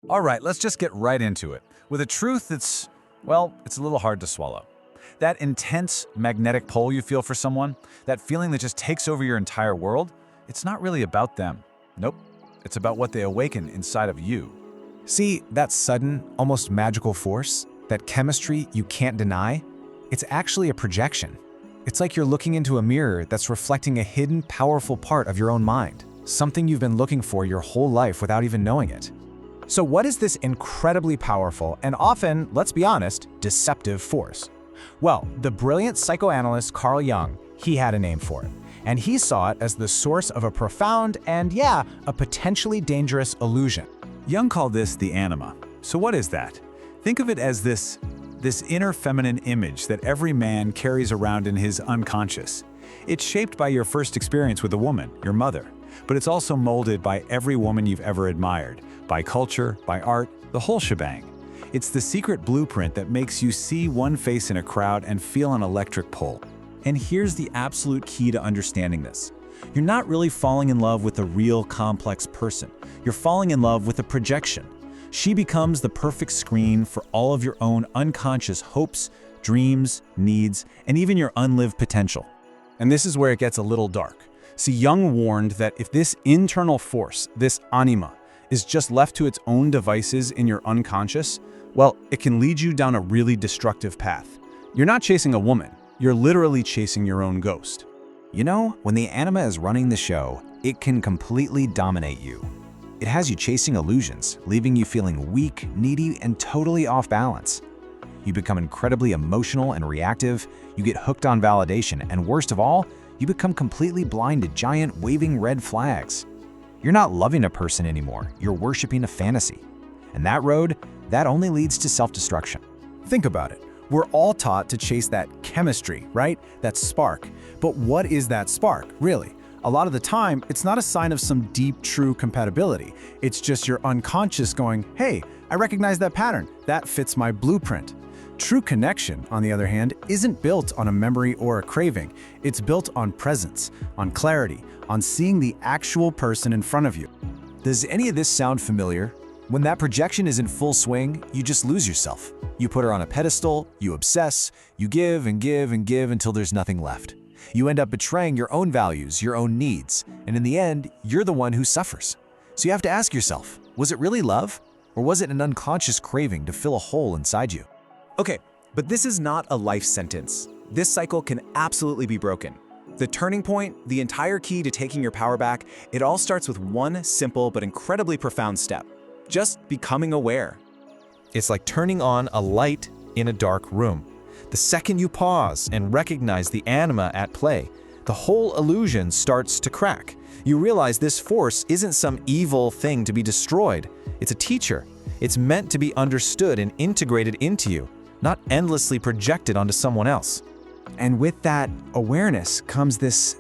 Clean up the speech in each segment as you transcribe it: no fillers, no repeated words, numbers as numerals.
All right, let's just get right into it, with a truth that's, well, it's a little hard to swallow. That intense magnetic pull you feel for someone, that feeling that just takes over your entire world, it's not really about them. Nope, it's about what they awaken inside of you. See, that sudden, almost magical force, that chemistry you can't deny, it's actually a projection. It's like you're looking into a mirror that's reflecting a hidden, powerful part of your own mind, something you've been looking for your whole life without even knowing it. So what is this incredibly powerful and often, let's be honest, deceptive force? Well, the brilliant psychoanalyst Carl Jung, he had a name for it, and he saw it as the source of a profound and, yeah, a potentially dangerous illusion. Jung called this the anima. So what is that? Think of it as this inner feminine image that every man carries around in his unconscious. It's shaped by your first experience with a woman, your mother, but it's also molded by every woman you've ever admired, by culture, by art, the whole shebang. It's the secret blueprint that makes you see one face in a crowd and feel an electric pull. And here's the absolute key to understanding this. You're not really falling in love with a real complex person. You're falling in love with a projection. She becomes the perfect screen for all of your own unconscious hopes, dreams, needs, and even your unlived potential. And this is where it gets a little dark. See, Jung warned that if this internal force, this anima, is just left to its own devices in your unconscious, well, it can lead you down a really destructive path. You're not chasing a woman, you're literally chasing your own ghost. You know, when the anima is running the show, it can completely dominate you. It has you chasing illusions, leaving you feeling weak, needy, and totally off balance. You become incredibly emotional and reactive, you get hooked on validation, and worst of all, you become completely blind to giant waving red flags. You're not loving a person anymore, you're worshiping a fantasy. And that road, that only leads to self-destruction. Think about it. We're all taught to chase that chemistry, right? That spark. But what is that spark, really? A lot of the time, it's not a sign of some deep, true compatibility. It's just your unconscious going, hey, I recognize that pattern. That fits my blueprint. True connection, on the other hand, isn't built on a memory or a craving. It's built on presence, on clarity, on seeing the actual person in front of you. Does any of this sound familiar? When that projection is in full swing, you just lose yourself. You put her on a pedestal, you obsess, you give and give and give until there's nothing left. You end up betraying your own values, your own needs, and in the end, you're the one who suffers. So you have to ask yourself, was it really love? Or was it an unconscious craving to fill a hole inside you? Okay, but this is not a life sentence. This cycle can absolutely be broken. The turning point, the entire key to taking your power back, it all starts with one simple but incredibly profound step. Just becoming aware. It's like turning on a light in a dark room. The second you pause and recognize the anima at play, the whole illusion starts to crack. You realize this force isn't some evil thing to be destroyed. It's a teacher. It's meant to be understood and integrated into you, not endlessly projected onto someone else. And with that awareness comes this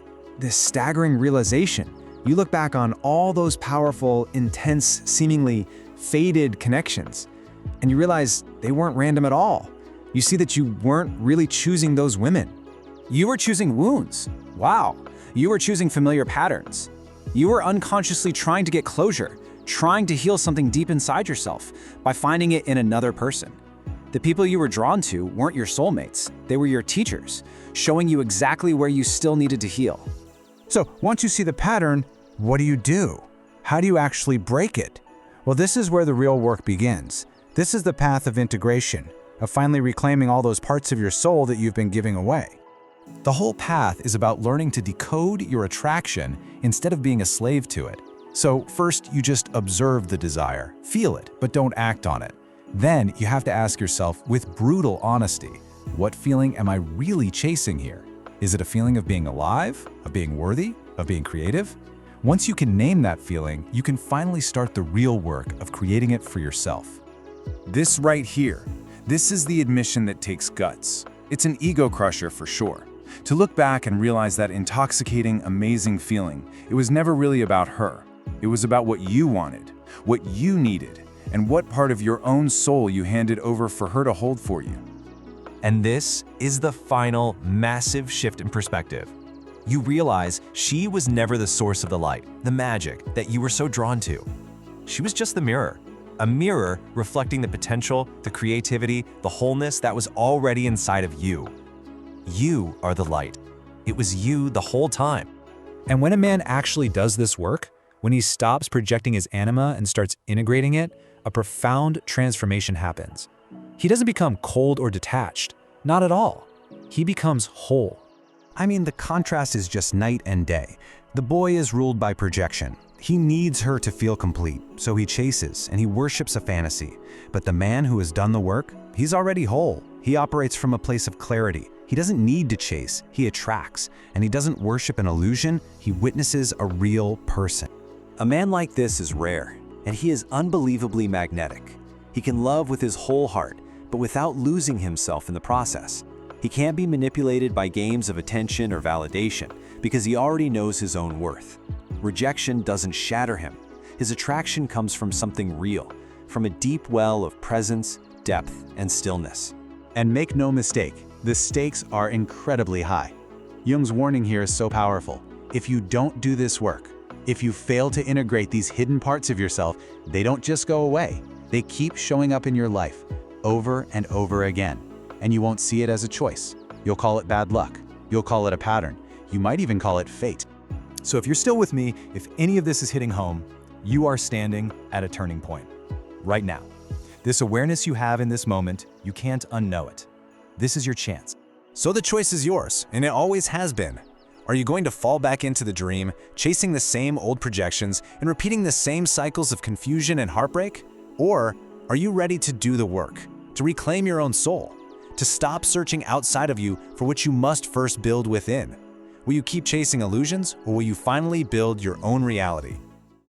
staggering realization. You look back on all those powerful, intense, seemingly faded connections, and you realize they weren't random at all. You see that you weren't really choosing those women. You were choosing wounds. Wow. You were choosing familiar patterns. You were unconsciously trying to get closure, trying to heal something deep inside yourself by finding it in another person. The people you were drawn to weren't your soulmates. They were your teachers, showing you exactly where you still needed to heal. So once you see the pattern, what do? How do you actually break it? Well, this is where the real work begins. This is the path of integration, of finally reclaiming all those parts of your soul that you've been giving away. The whole path is about learning to decode your attraction instead of being a slave to it. So first, you just observe the desire, feel it, but don't act on it. Then you have to ask yourself with brutal honesty, what feeling am I really chasing here? Is it a feeling of being alive, of being worthy, of being creative? Once you can name that feeling, you can finally start the real work of creating it for yourself. This right here, this is the admission that takes guts. It's an ego crusher for sure. To look back and realize that intoxicating, amazing feeling, it was never really about her. It was about what you wanted, what you needed, and what part of your own soul you handed over for her to hold for you. And this is the final massive shift in perspective. You realize she was never the source of the light, the magic that you were so drawn to. She was just the mirror. A mirror reflecting the potential, the creativity, the wholeness that was already inside of you. You are the light. It was you the whole time. And when a man actually does this work, when he stops projecting his anima and starts integrating it, a profound transformation happens. He doesn't become cold or detached, not at all. He becomes whole. I mean, the contrast is just night and day. The boy is ruled by projection. He needs her to feel complete, so he chases and he worships a fantasy. But the man who has done the work, he's already whole. He operates from a place of clarity. He doesn't need to chase, he attracts. And he doesn't worship an illusion, he witnesses a real person. A man like this is rare, and he is unbelievably magnetic. He can love with his whole heart, but without losing himself in the process. He can't be manipulated by games of attention or validation, because he already knows his own worth. Rejection doesn't shatter him. His attraction comes from something real, from a deep well of presence, depth, and stillness. And make no mistake, the stakes are incredibly high. Jung's warning here is so powerful. If you don't do this work, if you fail to integrate these hidden parts of yourself, they don't just go away. They keep showing up in your life, over and over again. And you won't see it as a choice. You'll call it bad luck. You'll call it a pattern. You might even call it fate. So if you're still with me, if any of this is hitting home, you are standing at a turning point. Right now. This awareness you have in this moment, you can't unknow it. This is your chance. So the choice is yours, and it always has been. Are you going to fall back into the dream, chasing the same old projections and repeating the same cycles of confusion and heartbreak? Or are you ready to do the work, to reclaim your own soul, to stop searching outside of you for what you must first build within? Will you keep chasing illusions, or will you finally build your own reality?